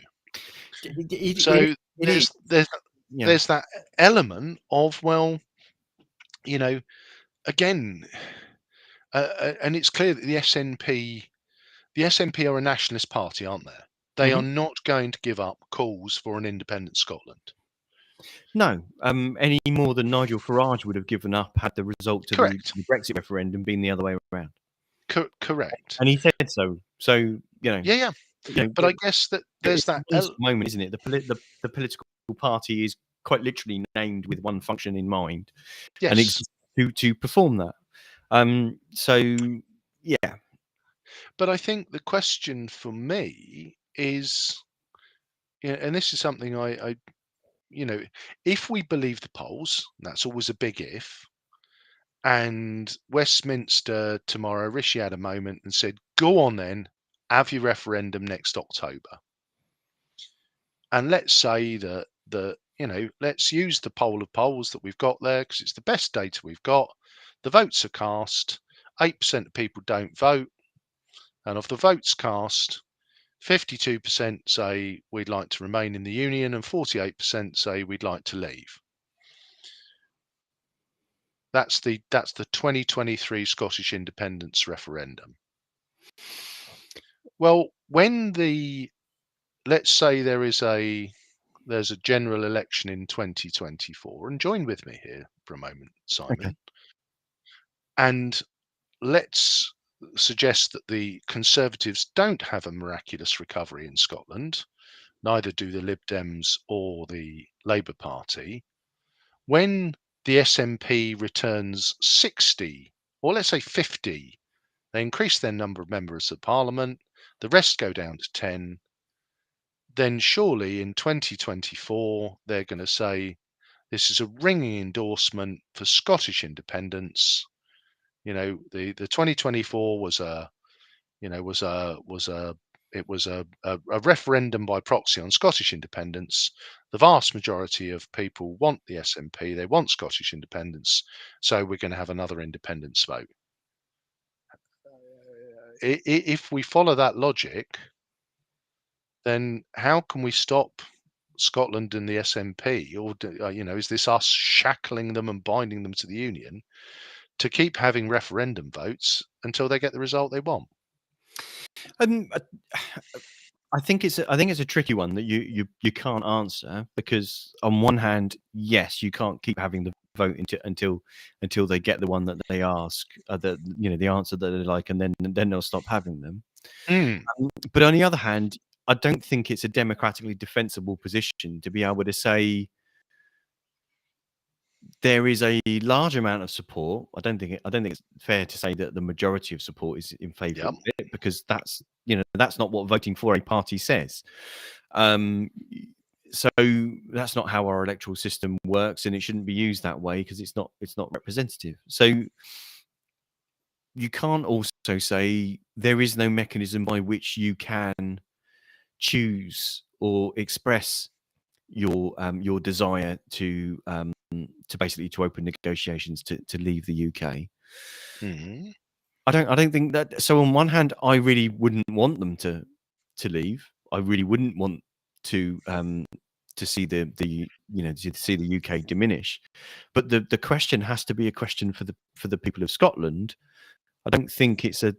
So there's that element of, well, again, and it's clear that the SNP are a nationalist party, aren't they? They are not going to give up calls for an independent Scotland. No, any more than Nigel Farage would have given up had the result of the Brexit referendum been the other way around. Correct. And he said so. So, Yeah. But I guess that there's that moment, isn't it? The political party is quite literally named with one function in mind, and exists to perform that. So, yeah. But I think the question for me is, and this is something I if we believe the polls, that's always a big if. And Westminster tomorrow, Rishi had a moment and said, go on then, have your referendum next October. And let's say that let's use the poll of polls that we've got there, because it's the best data we've got. The votes are cast, 8% of people don't vote. And of the votes cast, 52% say we'd like to remain in the Union and 48% say we'd like to leave. That's the 2023 Scottish independence referendum. Well, when let's say there's a general election in 2024, and join with me here for a moment, Simon. Okay. And let's suggest that the Conservatives don't have a miraculous recovery in Scotland, neither do the Lib Dems or the Labour Party. When the SNP returns 60, or let's say 50, they increase their number of members of Parliament, the rest go down to 10, then surely in 2024 they're going to say this is a ringing endorsement for Scottish independence. The 2024 was a referendum by proxy on Scottish independence. The vast majority of people want the SNP, they want Scottish independence, so we're going to have another independence vote. If we follow that logic, then how can we stop Scotland and the SNP? Or is this us shackling them and binding them to the Union to keep having referendum votes until they get the result they want? I think it's a tricky one that you can't answer, because on one hand, yes, you can't keep having the vote until they get the one that they ask, the answer that they like, and then they'll stop having them. But on the other hand, I don't think it's a democratically defensible position to be able to say there is a large amount of support. I don't think it's fair to say that the majority of support is in favour of it, because that's not what voting for a party says. So that's not how our electoral system works, and it shouldn't be used that way, because it's not representative. So you can't also say there is no mechanism by which you can choose or express your desire to basically to open negotiations to leave the UK. I don't think that. So on one hand, I really wouldn't want them to leave. I really wouldn't want to see the you know, to see the UK diminish. But the question has to be a question for the people of Scotland. I don't think it's a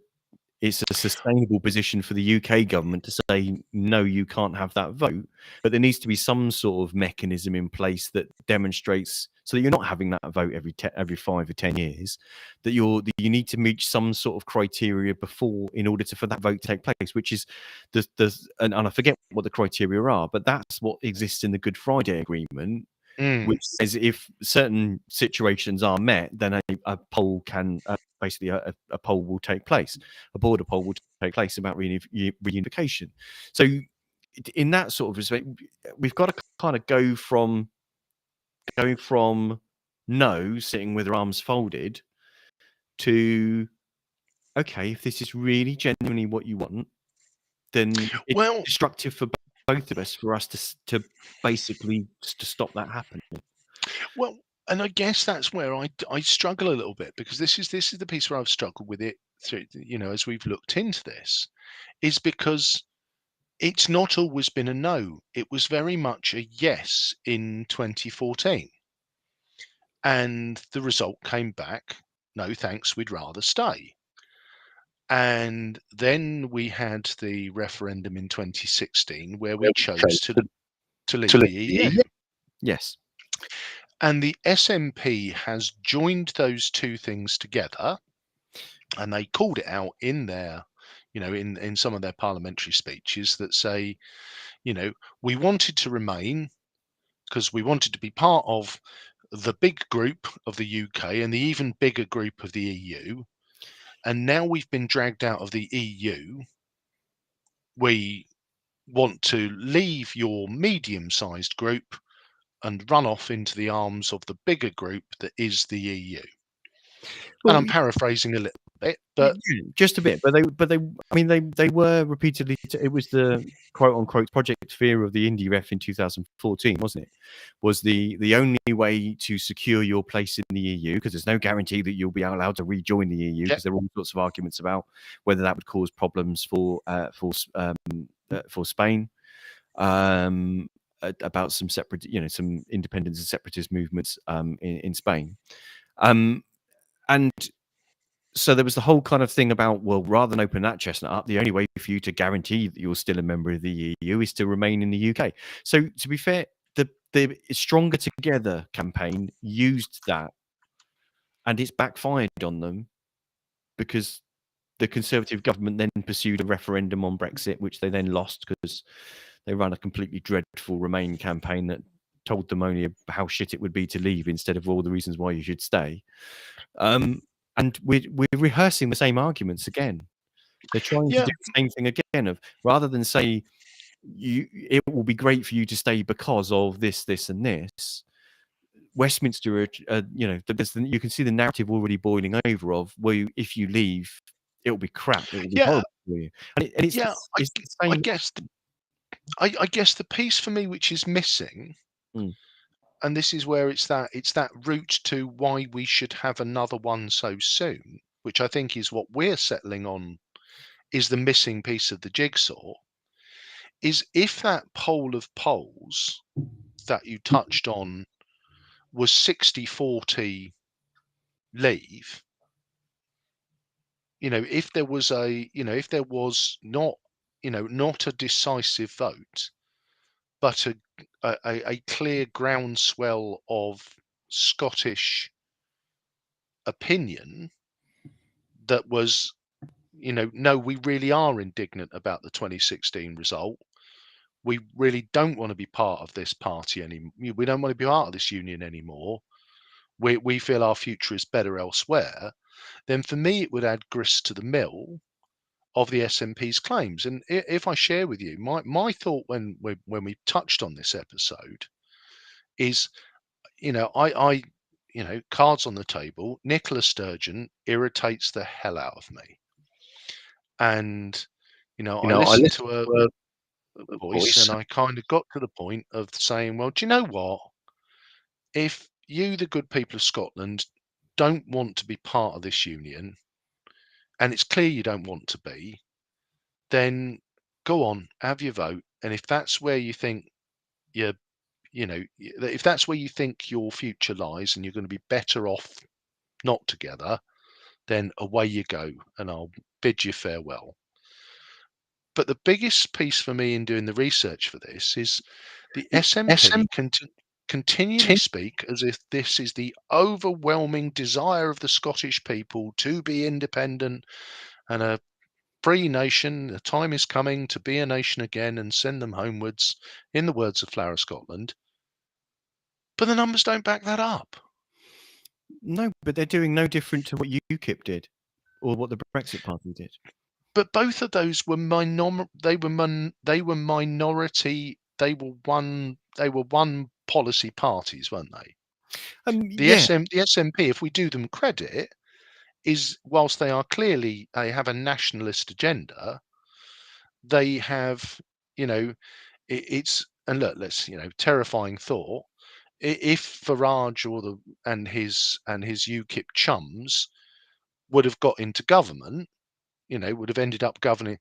sustainable position for the UK government to say no, you can't have that vote. But there needs to be some sort of mechanism in place that demonstrates, so that you're not having that vote every 5 or 10 years. That you need to meet some sort of criteria before, in order for that vote to take place, which is and I forget what the criteria are, but that's what exists in the Good Friday Agreement, which says if certain situations are met, then a poll can basically a poll will take place, a border poll will take place about reunification. So in that sort of respect, we've got to kind of go from going from no, sitting with our arms folded, to okay, if this is really genuinely what you want, then it's Well, destructive for both of us, for us to basically to stop that happening. well, and I guess that's where I struggle a little bit, because this is the piece where I've struggled with it through, as we've looked into this, is because it's not always been a no. It was very much a yes in 2014. And the result came back, no thanks, we'd rather stay. And then we had the referendum in 2016 where we chose to leave the EU. Yes. And the SNP has joined those two things together, and they called it out in their, in some of their parliamentary speeches, that say, we wanted to remain because we wanted to be part of the big group of the UK and the even bigger group of the EU. And now we've been dragged out of the EU. We want to leave your medium-sized group and run off into the arms of the bigger group that is the EU. And I'm paraphrasing a little bit, but just a bit. But they, I mean, they were repeatedly. It was the quote unquote Project Fear of the Indie Ref in 2014, wasn't it? Was the only way to secure your place in the EU, because there's no guarantee that you'll be allowed to rejoin the EU, because there are all sorts of arguments about whether that would cause problems for Spain. About some separate, some independence and separatist movements in Spain. And so there was the whole kind of thing about, well, rather than open that chestnut up, the only way for you to guarantee that you're still a member of the EU is to remain in the UK. So to be fair, the Stronger Together campaign used that, and it's backfired on them, because the Conservative government then pursued a referendum on Brexit, which they then lost because they ran a completely dreadful Remain campaign that told them only how shit it would be to leave instead of all the reasons why you should stay. And we're rehearsing the same arguments again. They're trying to do the same thing again. Of rather than say it will be great for you to stay because of this, this, and this. Westminster, you can see the narrative already boiling over of, well, if you leave, it'll be crap. It'll be horrible for you. And it's the same. I guess the piece for me which is missing, and this is where it's that route to why we should have another one so soon, which I think is what we're settling on, is the missing piece of the jigsaw, is if that poll of polls that you touched on was 60-40 leave, if there was not, not a decisive vote, but a clear groundswell of Scottish opinion that was, no, we really are indignant about the 2016 result. We really don't want to be part of this party anymore. We don't want to be part of this union anymore. We feel our future is better elsewhere. Then for me, it would add grist to the mill of the SNP's claims. And if I share with you, my thought when we touched on this episode is, I cards on the table, Nicola Sturgeon irritates the hell out of me. And, I listened to her voice and I kind of got to the point of saying, well, do you know what? If you, the good people of Scotland, don't want to be part of this union, and it's clear you don't want to be, then go on, have your vote. And if that's where you think you're, if that's where you think your future lies and you're going to be better off not together, then away you go, and I'll bid you farewell. But the biggest piece for me in doing the research for this is the SNP continually speak as if this is the overwhelming desire of the Scottish people to be independent and a free nation. The time is coming to be a nation again and send them homewards, in the words of Flower of Scotland. But the numbers don't back that up. No, but they're doing no different to what UKIP did or what the Brexit Party did. But both of those were minority. They were one policy parties, weren't they? The Yeah, SNP, if we do them credit, is whilst they have a nationalist agenda, they have, it's, and look, let's, terrifying thought. If Farage and his UKIP chums would have got into government, would have ended up governing,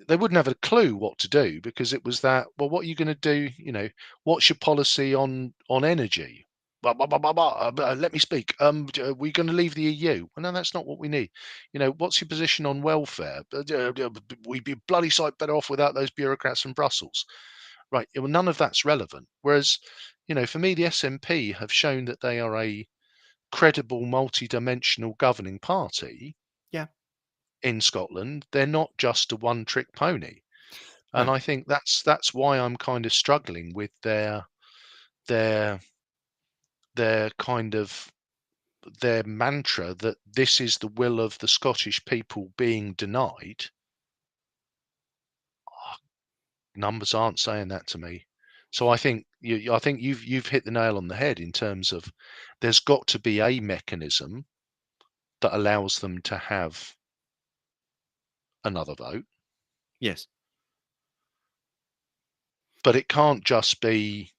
they wouldn't have a clue what to do, because it was that, well, what are you going to do? What's your policy on energy? Let me speak. We're going to leave the EU. Well, no, that's not what we need. What's your position on welfare? We'd be bloody sight better off without those bureaucrats from Brussels. Right. Well, none of that's relevant. Whereas, for me, the SNP have shown that they are a credible, multi-dimensional governing party. Yeah. In Scotland, they're not just a one-trick pony, and No. I think that's why I'm kind of struggling with their kind of their mantra that this is the will of the Scottish people being denied. Numbers aren't saying that to me. So I think you've hit the nail on the head in terms of there's got to be a mechanism that allows them to have another vote. Yes. But it can't just be,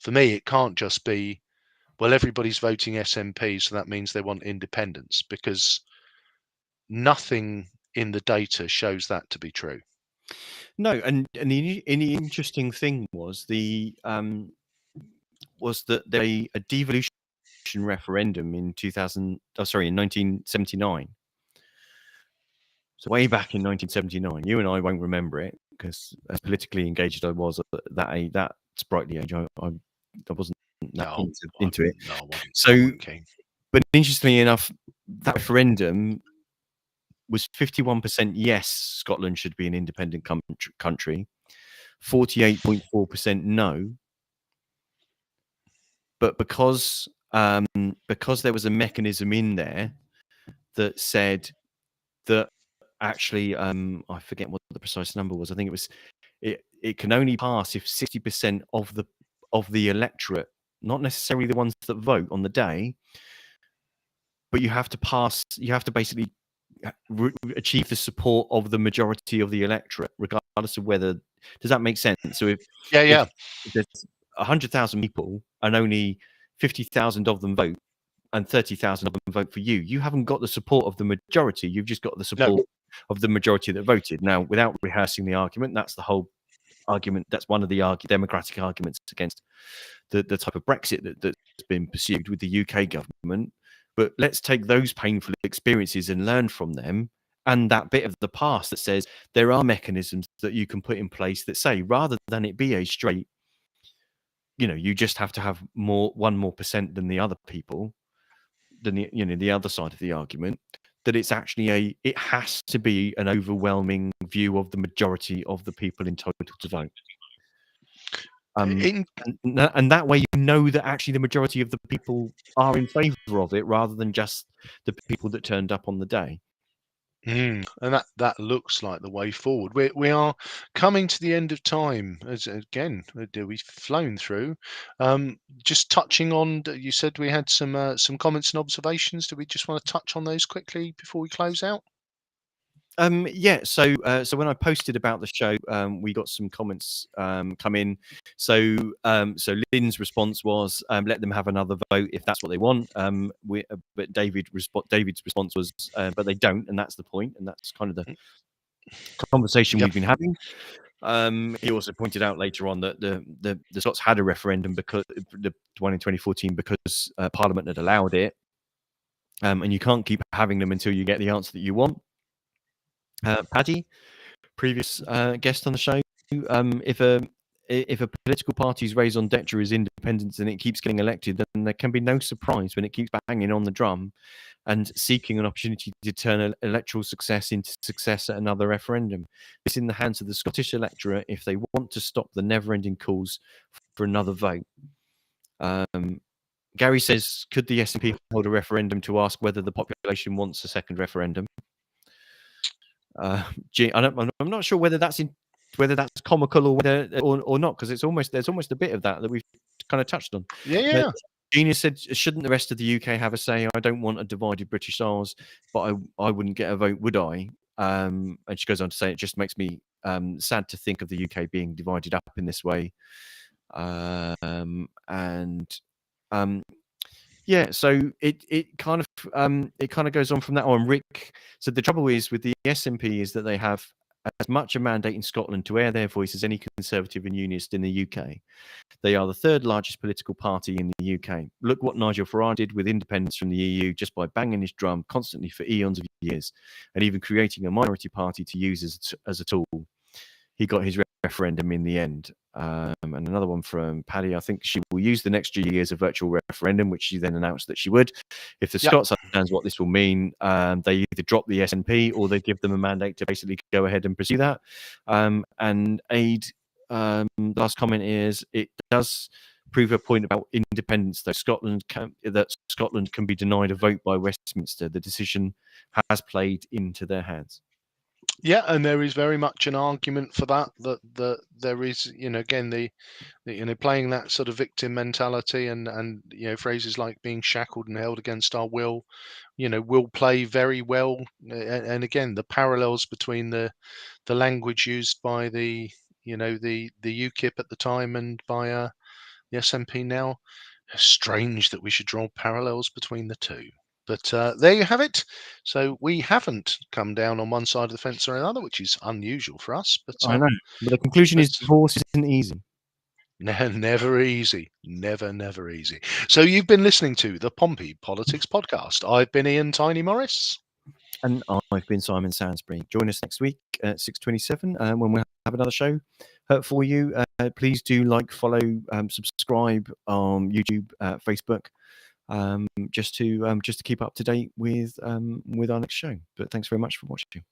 for me, it can't just be, well, everybody's voting SNP, so that means they want independence, because nothing in the data shows that to be true. No, and the interesting thing was that a devolution referendum in 1979. So way back in 1979, you and I won't remember it because as politically engaged I was at that sprightly age, I wasn't into it. So, but interestingly enough, that referendum was 51% yes, Scotland should be an independent country, 48.4% no. But because there was a mechanism in there that said that actually, I forget what the precise number was. I think it can only pass if 60% of the electorate, not necessarily the ones that vote on the day, but you have to basically achieve the support of the majority of the electorate, regardless of whether. Does that make sense? So if there's 100,000 people and only 50,000 of them vote, and 30,000 of them vote for you, you haven't got the support of the majority. You've just got the support of the majority that voted. Now, without rehearsing the argument, that's the whole argument. That's one of the democratic arguments against the type of Brexit that's been pursued with the UK government. But let's take those painful experiences and learn from them, and that bit of the past that says there are mechanisms that you can put in place that say, rather than it be a straight, you just have to have 1% more than the other people, than the other side of the argument, that it's actually it has to be an overwhelming view of the majority of the people entitled to vote. And that way, that actually the majority of the people are in favour of it, rather than just the people that turned up on the day. And that looks like the way forward. We are coming to the end of time. As again, we've flown through. Just touching on, you said we had some comments and observations. Do we just want to touch on those quickly before we close out? Yeah. So when I posted about the show, we got some comments come in. So Lynn's response was, let them have another vote if that's what they want. But David's response was, but they don't, and that's the point, and that's kind of the conversation we've been having. He also pointed out later on that the Scots had a referendum because the one in 2014 because Parliament had allowed it, and you can't keep having them until you get the answer that you want. Paddy, previous guest on the show, if a political party's raison d'etre is independence and it keeps getting elected, then there can be no surprise when it keeps banging on the drum and seeking an opportunity to turn electoral success into success at another referendum. It's in the hands of the Scottish electorate if they want to stop the never-ending calls for another vote. Gary says, could the SNP hold a referendum to ask whether the population wants a second referendum? I'm not sure whether that's comical or whether or not, because there's almost a bit of that we've kind of touched on. Yeah. Genius said, shouldn't the rest of the UK have a say? I don't want a divided British Isles, but I wouldn't get a vote, would I? And she goes on to say, it just makes me sad to think of the UK being divided up in this way. Yeah, so it kind of goes on from that on. Rick said the trouble is with the SNP is that they have as much a mandate in Scotland to air their voice as any Conservative and Unionist in the UK. They are the third largest political party in the UK. Look what Nigel Farage did with independence from the EU just by banging his drum constantly for eons of years, and even creating a minority party to use as a tool. He got his referendum in the end. And another one from Paddy, I think she will use the next GE as a virtual referendum, which she then announced that she would. If the Scots understands what this will mean, they either drop the SNP or they give them a mandate to basically go ahead and pursue that. And Aid, last comment is, it does prove a point about independence, though Scotland can be denied a vote by Westminster. The decision has played into their hands. Yeah, and there is very much an argument for that there is, again, the playing that sort of victim mentality and phrases like being shackled and held against our will, will play very well. And again, the parallels between the language used by the UKIP at the time and by the SNP now, strange that we should draw parallels between the two. But there you have it. So we haven't come down on one side of the fence or another, which is unusual for us. But I know. But the conclusion is divorce isn't easy. Never easy. Never easy. So you've been listening to the Pompey Politics Podcast. I've been Ian Tiny Morris. And I've been Simon Sainsbury. Join us next week at 6:27 when we'll have another show for you. Please do like, follow, subscribe on YouTube, Facebook. Just to keep up to date with our next show. But thanks very much for watching.